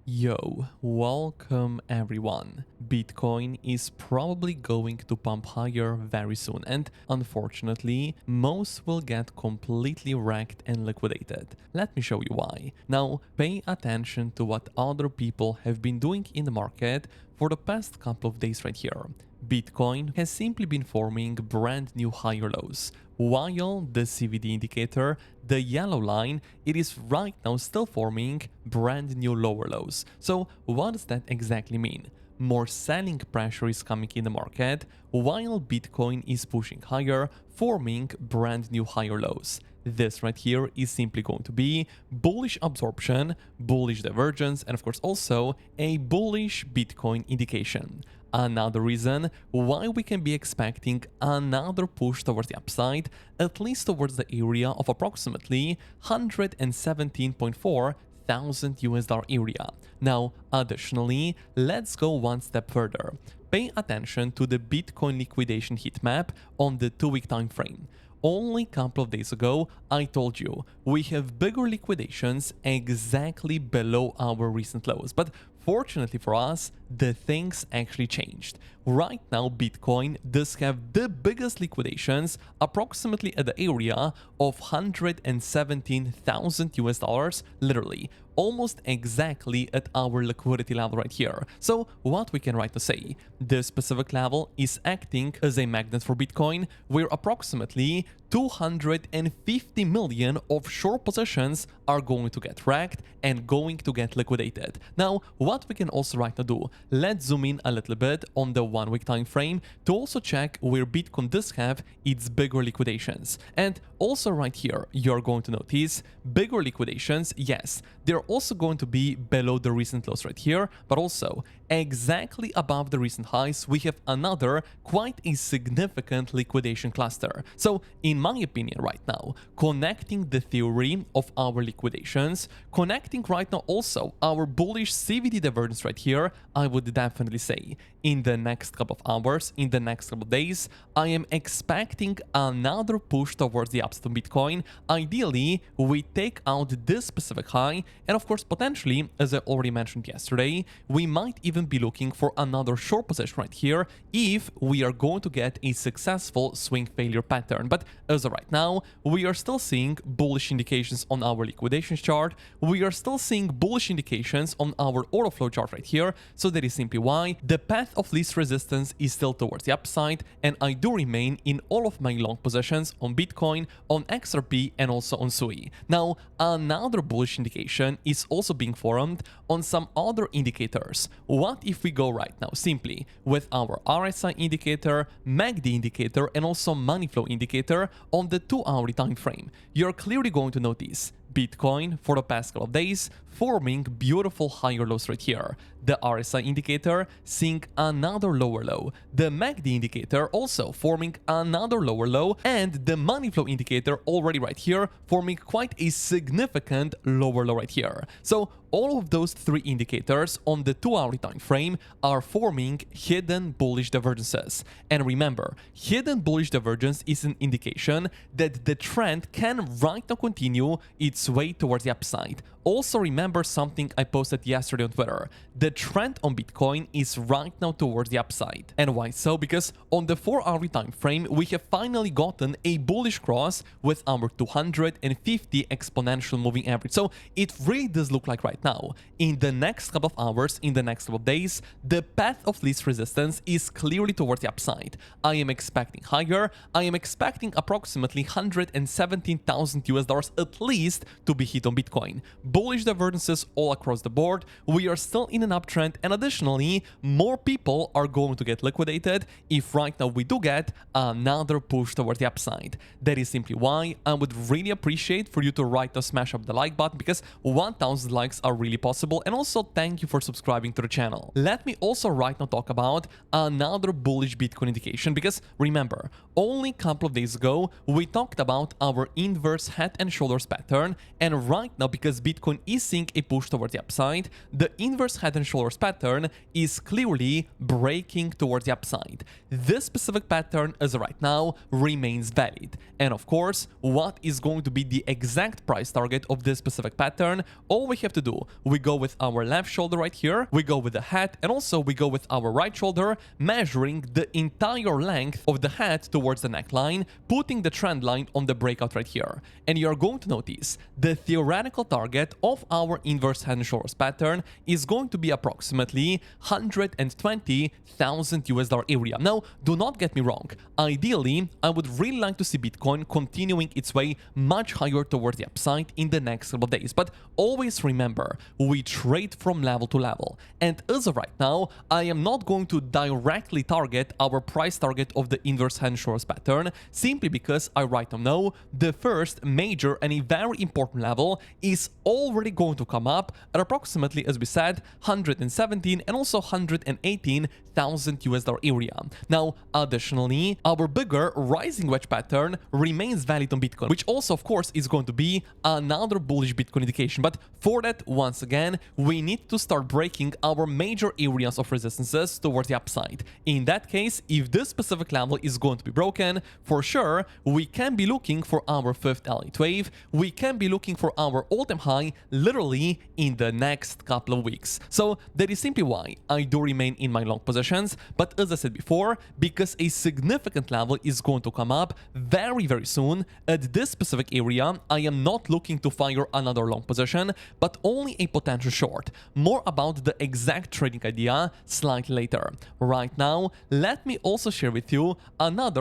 Yo, welcome everyone. Bitcoin is probably going to pump higher very soon, and unfortunately, most will get completely wrecked and liquidated. Let me show you why. Now, pay attention to what other people have been doing in the market for the past couple of days right here. Bitcoin has simply been forming brand new higher lows, while the CVD indicator, the yellow line, it is right now still forming brand new lower lows. So what does that exactly mean? More selling pressure is coming in the market, while Bitcoin is pushing higher, forming brand new higher lows. This right here is simply going to be bullish absorption, bullish divergence, and of course also a bullish Bitcoin indication. Another reason why we can be expecting another push towards the upside, at least towards the area of approximately 117.4 thousand US dollar area. Now, additionally, let's go one step further. Pay attention to the Bitcoin liquidation heat map on the 2-week time frame. Only a couple of days ago, I told you we have bigger liquidations exactly below our recent lows, but fortunately for us, the things actually changed. Right now, Bitcoin does have the biggest liquidations approximately at the area of 117,000 US dollars, literally almost exactly at our liquidity level right here. So what we can right now say, this specific level is acting as a magnet for Bitcoin, where approximately 250 million of short positions are going to get wrecked and going to get liquidated. Now, what we can also right now do, let's zoom in a little bit on the 1-week time frame to also check where Bitcoin does have its bigger liquidations. And also right here, you're going to notice bigger liquidations, yes, they're also going to be below the recent lows right here, but also exactly above the recent highs, we have another quite a significant liquidation cluster. So in my opinion right now, connecting the theory of our liquidations, connecting right now also our bullish CVD divergence right here, I would definitely say in the next couple of hours, in the next couple of days, I am expecting another push towards the upside on Bitcoin. Ideally, we take out this specific high, and of course, potentially, as I already mentioned yesterday, we might even be looking for another short position right here if we are going to get a successful swing failure pattern. But as of right now, we are still seeing bullish indications on our liquidation chart. We are still seeing bullish indications on our order flow chart right here. So that is simply why the path of least resistance is still towards the upside, and I do remain in all of my long positions on Bitcoin, on XRP, and also on SUI. Now, another bullish indication is also being formed on some other indicators. What if we go right now simply with our RSI indicator, MACD indicator, and also money flow indicator on the 2-hourly time frame? You're clearly going to notice Bitcoin for the past couple of days forming beautiful higher lows right here. The RSI indicator seeing another lower low. The MACD indicator also forming another lower low, and the money flow indicator already right here forming quite a significant lower low right here. So all of those three indicators on the 2-hourly time frame are forming hidden bullish divergences. And remember, hidden bullish divergence is an indication that the trend can right now continue its way towards the upside. Also remember something I posted yesterday on Twitter. The trend on Bitcoin is right now towards the upside. And why so? Because on the 4-hourly time frame, we have finally gotten a bullish cross with our 250 exponential moving average. So it really does look like right now, in the next couple of hours, in the next couple of days, the path of least resistance is clearly towards the upside. I am expecting higher. I am expecting approximately 117,000 US dollars at least to be hit on Bitcoin. Bullish divergences all across the board. We are still in an uptrend, and additionally, more people are going to get liquidated if right now we do get another push towards the upside. That is simply why I would really appreciate for you to right now smash up the like button, because 1,000 likes are really possible, and also thank you for subscribing to the channel. Let me also right now talk about another bullish Bitcoin indication, because remember, only a couple of days ago we talked about our inverse head and shoulders pattern, and right now, because Bitcoin Bitcoin is seeing a push towards the upside, the inverse head and shoulders pattern is clearly breaking towards the upside. This specific pattern as of right now remains valid. And of course, what is going to be the exact price target of this specific pattern? All we have to do, we go with our left shoulder right here, we go with the head, and also we go with our right shoulder, measuring the entire length of the head towards the neckline, putting the trend line on the breakout right here. And you're going to notice the theoretical target of our inverse head and shoulders pattern is going to be approximately 120,000 US dollar area. Now, do not get me wrong. Ideally, I would really like to see Bitcoin continuing its way much higher towards the upside in the next couple of days. But always remember, we trade from level to level. And as of right now, I am not going to directly target our price target of the inverse head and shoulders pattern, simply because I right now know the first major and a very important level is already going to come up at approximately, as we said, 117 and also 118,000 US dollar area. Now, additionally, our bigger rising wedge pattern remains valid on Bitcoin, which also, of course, is going to be another bullish Bitcoin indication. But for that, once again, we need to start breaking our major areas of resistances towards the upside. In that case, if this specific level is going to be broken, for sure, we can be looking for our fifth elite wave. We can be looking for our all-time high literally in the next couple of weeks. So that is simply why I do remain in my long positions. But as I said before, because a significant level is going to come up very, very soon at this specific area, I am not looking to fire another long position, but only a potential short. More about the exact trading idea slightly later. Right now, let me also share with you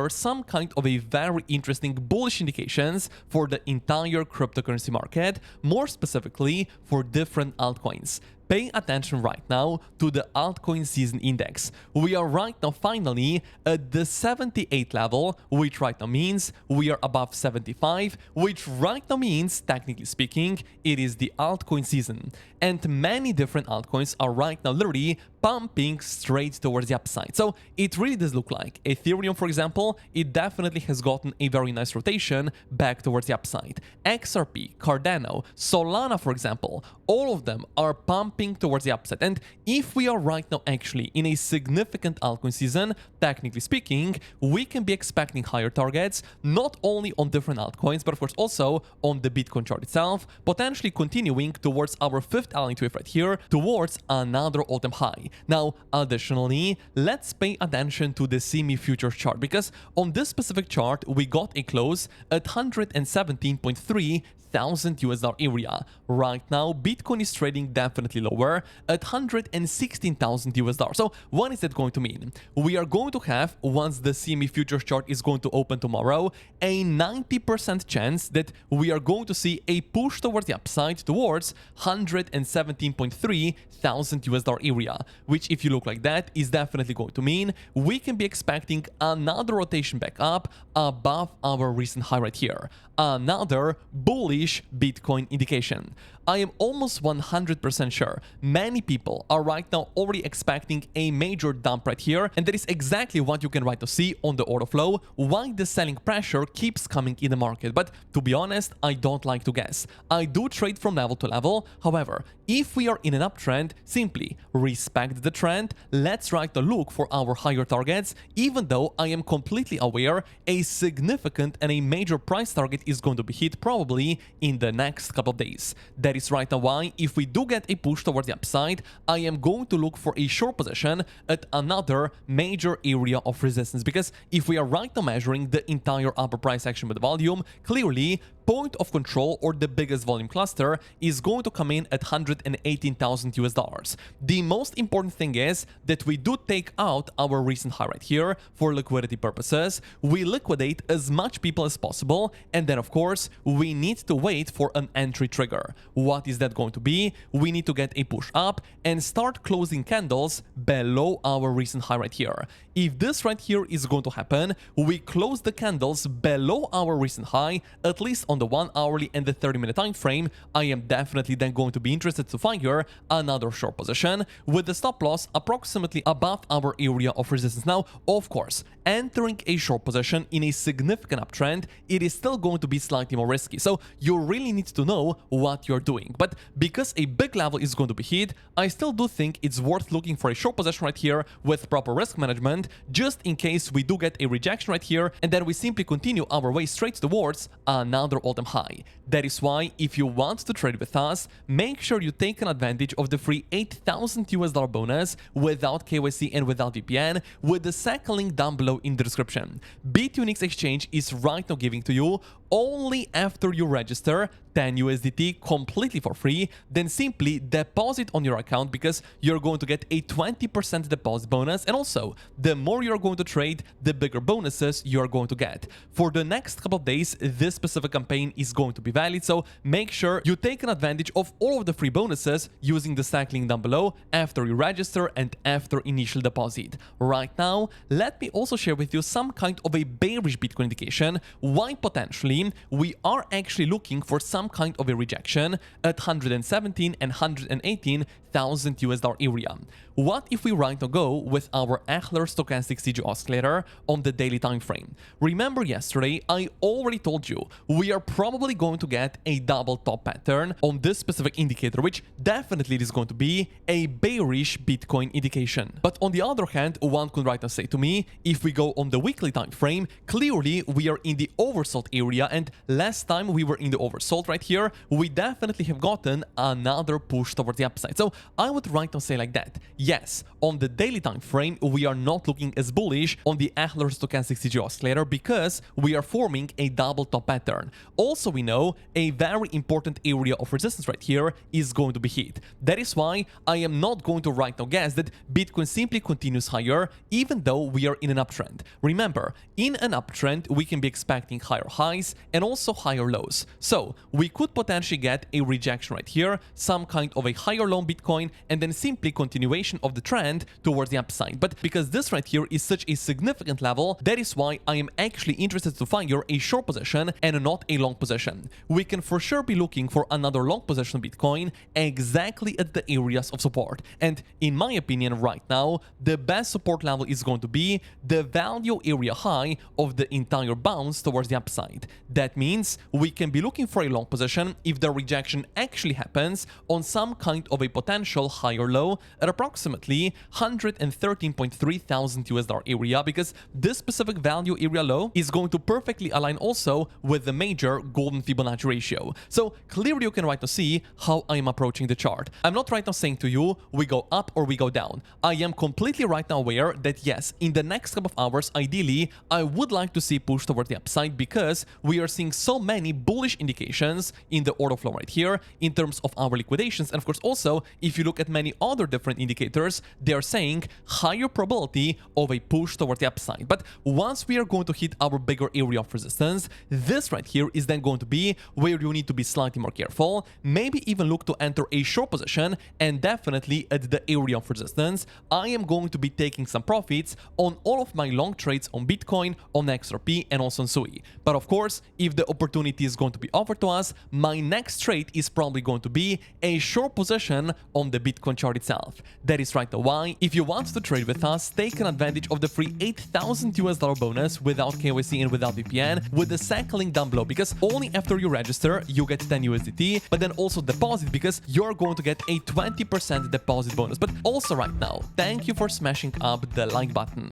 some kind of a very interesting bullish indications for the entire cryptocurrency market, more specifically for different altcoins. Pay attention right now to the altcoin season index. We are right now finally at the 78 level, which right now means we are above 75, which right now means, technically speaking, it is the altcoin season. And many different altcoins are right now literally pumping straight towards the upside. So it really does look like Ethereum, for example, it definitely has gotten a very nice rotation back towards the upside. XRP, Cardano, Solana, for example, all of them are pumping towards the upside. And if we are right now actually in a significant altcoin season, technically speaking, we can be expecting higher targets, not only on different altcoins, but of course also on the Bitcoin chart itself, potentially continuing towards our fifth elite wave right here, towards another all-time high. Now, additionally, let's pay attention to the CME futures chart, because on this specific chart, we got a close at 117.3 thousand US dollar area. Right now, Bitcoin is trading definitely lower at 116,000 US dollars. So what is that going to mean? We are going to have, once the CME futures chart is going to open tomorrow, a 90% chance that we are going to see a push towards the upside towards 117.3 thousand US dollar area, which, if you look like that, is definitely going to mean we can be expecting another rotation back up above our recent high right here. Another bullish Bitcoin indication. I am almost 100% sure many people are right now already expecting a major dump right here, and that is exactly what you can right now see on the order flow, why the selling pressure keeps coming in the market. But to be honest, I don't like to guess. I do trade from level to level. However, if we are in an uptrend, simply respect the trend. Let's right now look for our higher targets, even though I am completely aware a significant and a major price target is going to be hit probably in the next couple of days. That is right now why, if we do get a push towards the upside, I am going to look for a short position at another major area of resistance, because if we are right now measuring the entire upper price action with the volume, clearly point of control, or the biggest volume cluster, is going to come in at 118,000 US dollars. The most important thing is that we do take out our recent high right here for liquidity purposes. We liquidate as much people as possible, and then of course we need to wait for an entry trigger. What is that going to be? We need to get a push up and start closing candles below our recent high right here. If this right here is going to happen, we close the candles below our recent high, at least on on the 1 hourly and the 30-minute time frame, I am definitely then going to be interested to find here another short position with the stop loss approximately above our area of resistance. Now, of course, entering a short position in a significant uptrend, it is still going to be slightly more risky. So you really need to know what you're doing. But because a big level is going to be hit, I still do think it's worth looking for a short position right here with proper risk management, just in case we do get a rejection right here, and then we simply continue our way straight towards another all-time high. That is why if you want to trade with us, make sure you take an advantage of the free $8,000 bonus without KYC and without VPN with the second link down below in the description. BTunix exchange is right now giving to you only after you register 10 USDT completely for free, then simply deposit on your account because you're going to get a 20% deposit bonus, and also the more you're going to trade, the bigger bonuses you're going to get. For the next couple of days, this specific campaign is going to be valid, so make sure you take an advantage of all of the free bonuses using the stack link down below after you register and after initial deposit. Right now, let me also share with you some kind of a bearish Bitcoin indication why potentially we are actually looking for some kind of a rejection at 117 and 118,000 US dollar area. What if we right now go with our Achler stochastic CG oscillator on the daily time frame? Remember yesterday I already told you we are probably going to get a double top pattern on this specific indicator, which definitely is going to be a bearish Bitcoin indication. But on the other hand, one could right now say to me, if we go on the weekly time frame, clearly we are in the oversold area, and last time we were in the oversold right here, we definitely have gotten another push towards the upside. So I would right now say like that. Yes, on the daily time frame, we are not looking as bullish on the Achler stochastic CG oscillator because we are forming a double top pattern. Also, we know a very important area of resistance right here is going to be hit. That is why I am not going to right now guess that Bitcoin simply continues higher even though we are in an uptrend. Remember, in an uptrend, we can be expecting higher highs and also higher lows. So we could potentially get a rejection right here, some kind of a higher low on Bitcoin, and then simply continuation of the trend towards the upside. But because this right here is such a significant level, that is why I am actually interested to find here a short position and not a long position. We can for sure be looking for another long position Bitcoin exactly at the areas of support. And in my opinion right now, the best support level is going to be the value area high of the entire bounce towards the upside. That means we can be looking for a long position if the rejection actually happens on some kind of a potential higher low at approximately 113.3 thousand US dollar area, because this specific value area low is going to perfectly align also with the major golden Fibonacci ratio. So clearly you can right now see how I am approaching the chart. I'm not right now saying to you we go up or we go down. I am completely right now aware that yes, in the next couple of hours, ideally, I would like to see push towards the upside because we are seeing so many bullish indications in the order flow right here in terms of our liquidations. And of course, also, if you look at many other different indicators, they are saying higher probability of a push toward the upside. But once we are going to hit our bigger area of resistance, this right here is then going to be where you need to be slightly more careful, maybe even look to enter a short position, and definitely at the area of resistance, I am going to be taking some profits on all of my long trades on Bitcoin, on XRP, and also on SUI. But of course, if the opportunity is going to be offered to us, my next trade is probably going to be a short position on the Bitcoin chart itself. That is right now why, if you want to trade with us, take an advantage of the free 8,000 US dollar bonus without KYC and without VPN with the second link down below, because only after you register, you get 10 USDT, but then also deposit because you're going to get a 20% deposit bonus. But also right now, thank you for smashing up the like button.